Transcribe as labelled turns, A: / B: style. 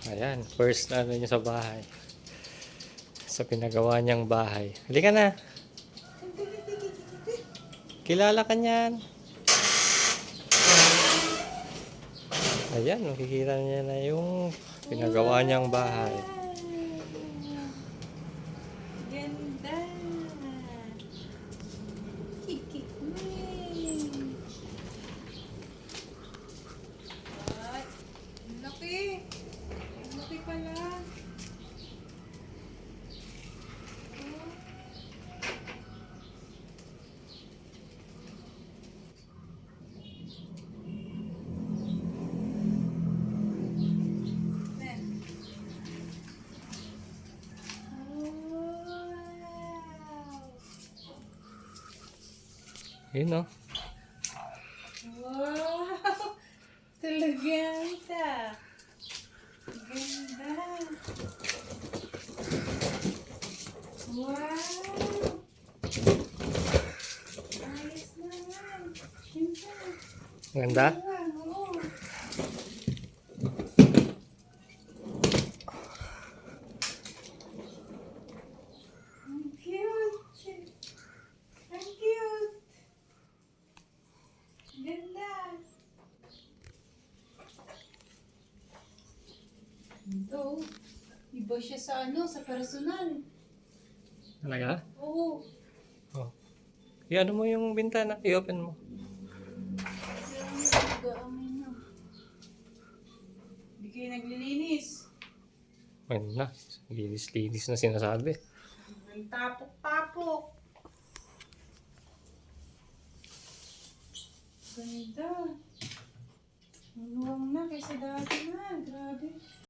A: Ayan, first na ano niya sa bahay. Sa pinagawa niyang bahay. Halika na. Kilala ka niyan. Ayan, makikita niya na yung pinagawa niyang bahay.
B: Ganda. Kikik. Ay, ang laki. Ang laki pala. Oh. Ayan. Wow.
A: Yun, no?
B: Wow! Talaga. Ganda. Wow! Ayos naman. Ganda.
A: Ganda?
B: Oo. Ang cute. Ang cute. Ganda. Ito, iba siya sa sa personal.
A: Talaga?
B: Oo.
A: Oh. I-ano mo yung bintana. I-open mo.
B: Nag-aamay na. Hindi kayo naglilinis.
A: Ayun na. Linis-linis na sinasabi.
B: Ang tapok-tapok. Ganda. Maluwang na kaysa dati na. Grabe.